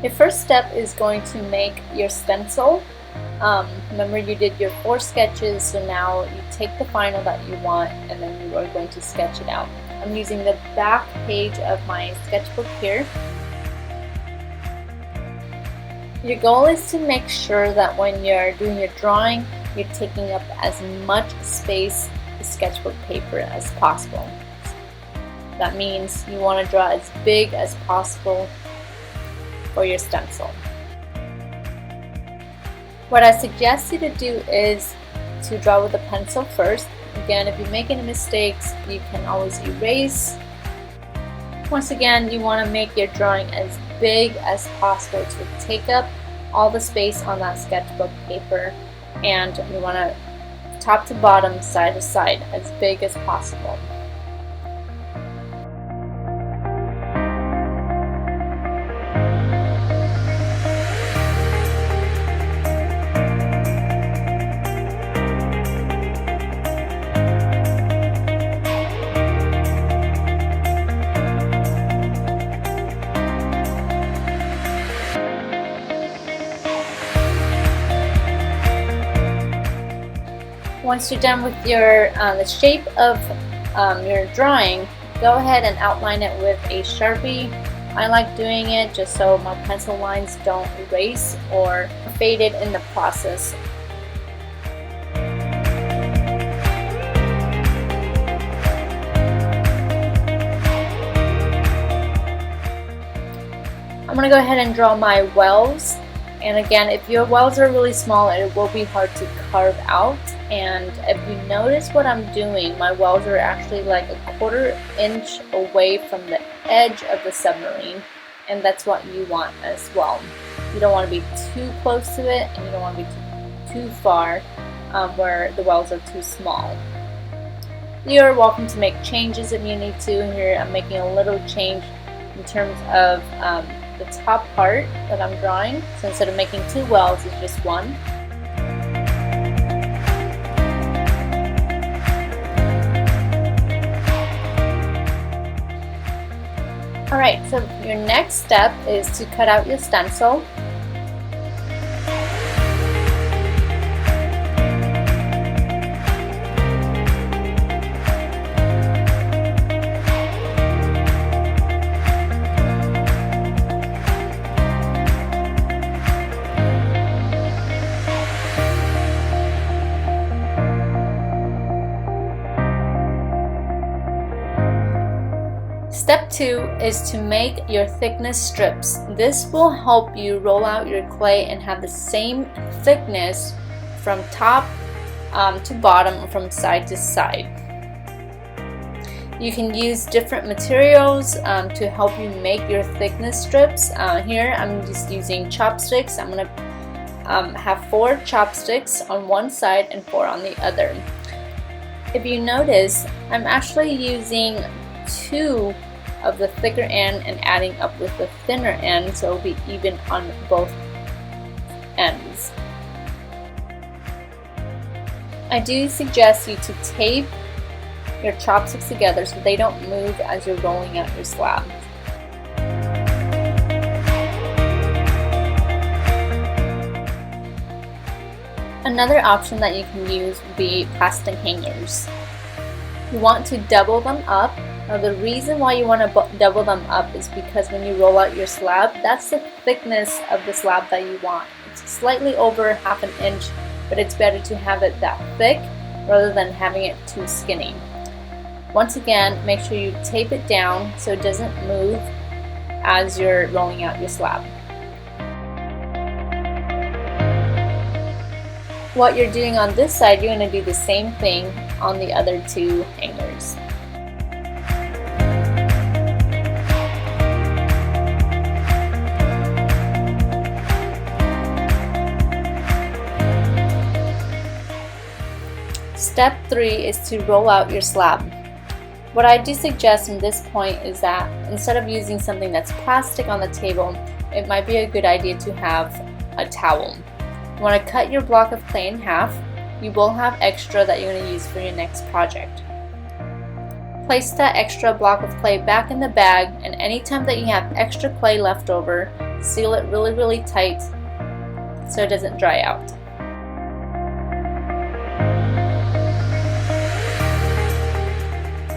Your first step is going to make your stencil. Remember you did your 4 sketches, so now you take the final that you want and then you are going to sketch it out. I'm using the back page of my sketchbook here. Your goal is to make sure that when you're doing your drawing, you're taking up as much space with sketchbook paper as possible. That means you want to draw as big as possible for your stencil. What I suggest you to do is to draw with a pencil first. Again, if you make any mistakes, you can always erase. Once again, you want to make your drawing as big as possible to take up all the space on that sketchbook paper, and you want to top to bottom, side to side, as big as possible. Once you're done with your the shape of your drawing, go ahead and outline it with a Sharpie. I like doing it just so my pencil lines don't erase or fade it in the process. I'm going to go ahead and draw my wells. And again, if your wells are really small, it will be hard to carve out. And if you notice what I'm doing, my wells are actually like a 1/4 inch away from the edge of the submarine, and that's what you want as well. You don't want to be too close to it, and you don't want to be too far where the wells are too small. You're welcome to make changes if you need to. Here I'm making a little change in terms of the top part that I'm drawing. So instead of making 2 wells, it's just 1. Alright, so your next step is to cut out your stencil. Step 2 is to make your thickness strips. This will help you roll out your clay and have the same thickness from top to bottom, from side to side. You can use different materials to help you make your thickness strips. Here I'm just using chopsticks. I'm going to have 4 chopsticks on one side and 4 on the other. If you notice, I'm actually using 2 of the thicker end and adding up with the thinner end, so it'll be even on both ends. I do suggest you to tape your chopsticks together so they don't move as you're rolling out your slab. Another option that you can use would be plastic hangers. You want to double them up. Now the reason why you want to double them up is because when you roll out your slab, that's the thickness of the slab that you want. It's slightly over 1/2 inch, but it's better to have it that thick rather than having it too skinny. Once again, make sure you tape it down so it doesn't move as you're rolling out your slab. What you're doing on this side, you're going to do the same thing on the other 2 hangers. Step 3 is to roll out your slab. What I do suggest in this point is that instead of using something that's plastic on the table, it might be a good idea to have a towel. You want to cut your block of clay in half. You will have extra that you're going to use for your next project. Place that extra block of clay back in the bag, and anytime that you have extra clay left over, Seal it really tight so it doesn't dry out.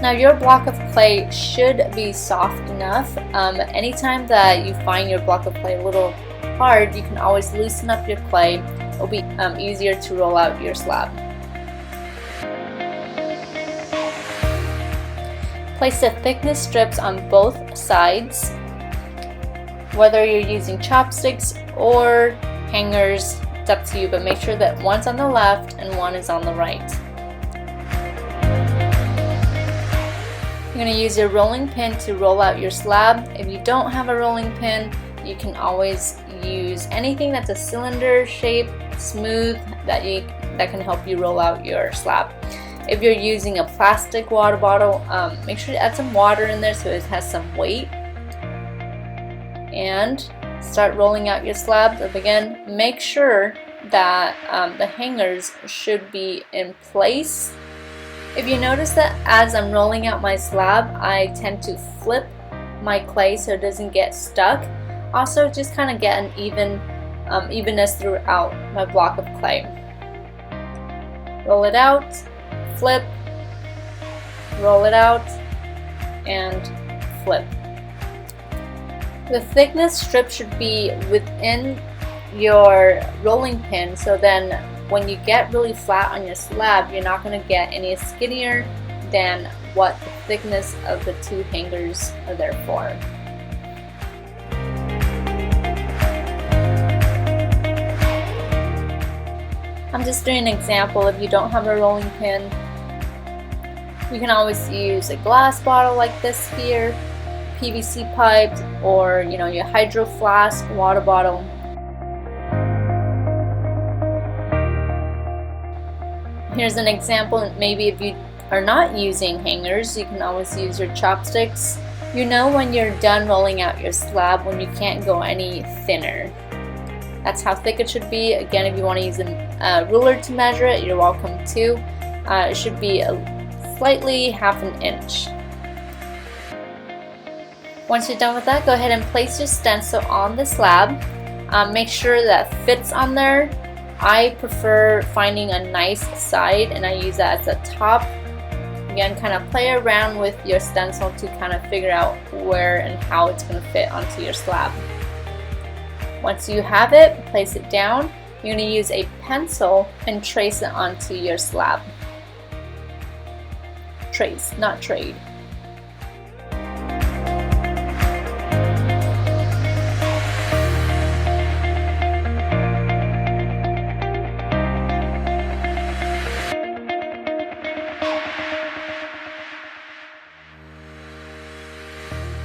Now your block of clay should be soft enough. Anytime that you find your block of clay a little hard, you can always loosen up your clay. It'll be easier to roll out your slab. Place the thickness strips on both sides. Whether you're using chopsticks or hangers, it's up to you, but make sure that one's on the left and one is on the right. You're going to use your rolling pin to roll out your slab. If you don't have a rolling pin, you can always use anything that's a cylinder shape, smooth, that can help you roll out your slab. If you're using a plastic water bottle, make sure to add some water in there so it has some weight. And start rolling out your slab. But again, make sure that the hangers should be in place. If you notice that as I'm rolling out my slab, I tend to flip my clay so it doesn't get stuck. Also, just kind of get an evenness throughout my block of clay. Roll it out, flip, roll it out, and flip. The thickness strip should be within your rolling pin, so then when you get really flat on your slab, you're not going to get any skinnier than what the thickness of the two hangers are there for. I'm just doing an example. If you don't have a rolling pin, you can always use a glass bottle like this here, PVC pipe, or your hydro flask water bottle. Here's an example. Maybe if you are not using hangers, you can always use your chopsticks. You know when you're done rolling out your slab when you can't go any thinner. That's how thick it should be. Again, if you want to use a ruler to measure it, you're welcome to. It should be slightly half an inch. Once you're done with that, go ahead and place your stencil on the slab. Make sure that fits on there. I prefer finding a nice side, and I use that as a top. Again, kind of play around with your stencil to kind of figure out where and how it's going to fit onto your slab. Once you have it, place it down. You're going to use a pencil and trace it onto your slab. Trace, not trade.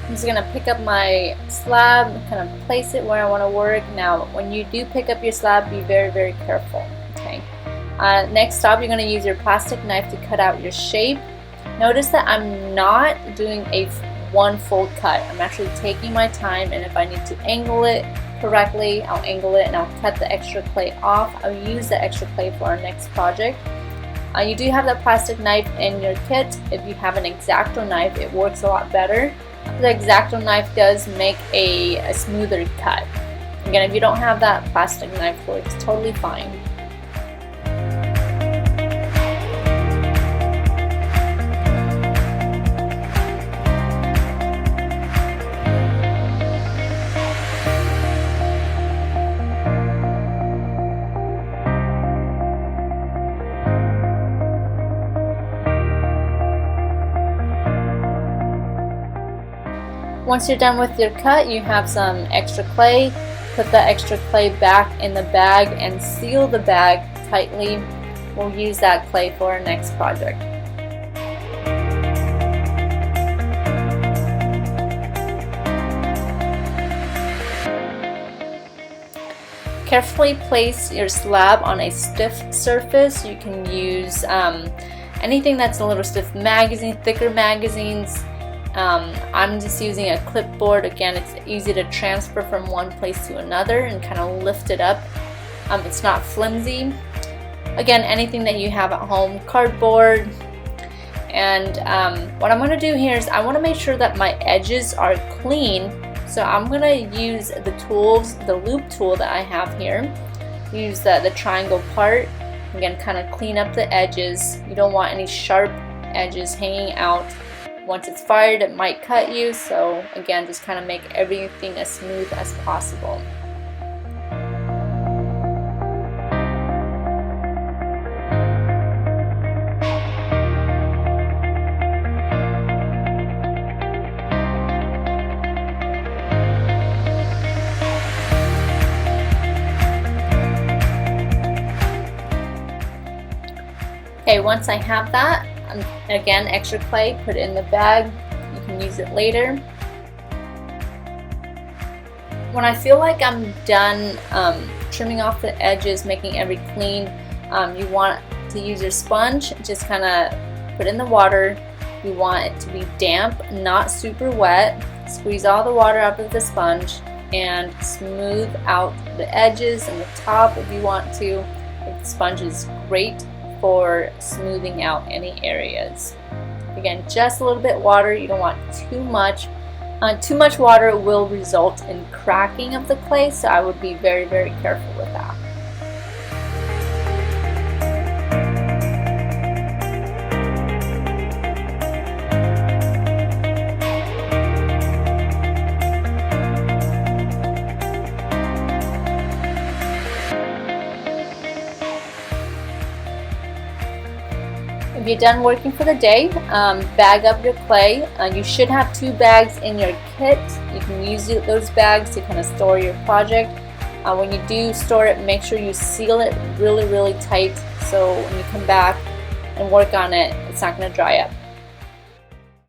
I'm just going to pick up my slab, kind of place it where I want to work. Now, when you do pick up your slab, be very careful. Okay. Next up, you're going to use your plastic knife to cut out your shape. Notice that I'm not doing one full cut. I'm actually taking my time, and if I need to angle it correctly, I'll angle it and I'll cut the extra clay off. I'll use the extra clay for our next project. You do have that plastic knife in your kit. If you have an X-Acto knife, it works a lot better. The X-Acto knife does make a smoother cut. Again, if you don't have that, plastic knife works totally fine. Once you're done with your cut, you have some extra clay. Put the extra clay back in the bag and seal the bag tightly. We'll use that clay for our next project. Carefully place your slab on a stiff surface. You can use anything that's a little stiff, thicker magazines. I'm just using a clipboard. Again, it's easy to transfer from one place to another and kind of lift it up. It's not flimsy. Again, anything that you have at home, cardboard. And what I'm going to do here is I want to make sure that my edges are clean So I'm gonna use the tools, the loop tool that I have here. Use the triangle part. Again, kind of clean up the edges. You don't want any sharp edges hanging out. Once it's fired, it might cut you. So again, just kind of make everything as smooth as possible. Okay, once I have that, again, extra clay, put it in the bag. You can use it later. When I feel like I'm done trimming off the edges, making everything clean, you want to use your sponge. Just kind of put it in the water. You want it to be damp, not super wet. Squeeze all the water out of the sponge and smooth out the edges and the top if you want to. The sponge is great for smoothing out any areas. Again, just a little bit water. You don't want too much. Too much water will result in cracking of the clay, so I would be very, very careful with that. If you're done working for the day, bag up your clay. You should have 2 bags in your kit. You can use those bags to kind of store your project. When you do store it, make sure you seal it really, really tight so when you come back and work on it, it's not going to dry up.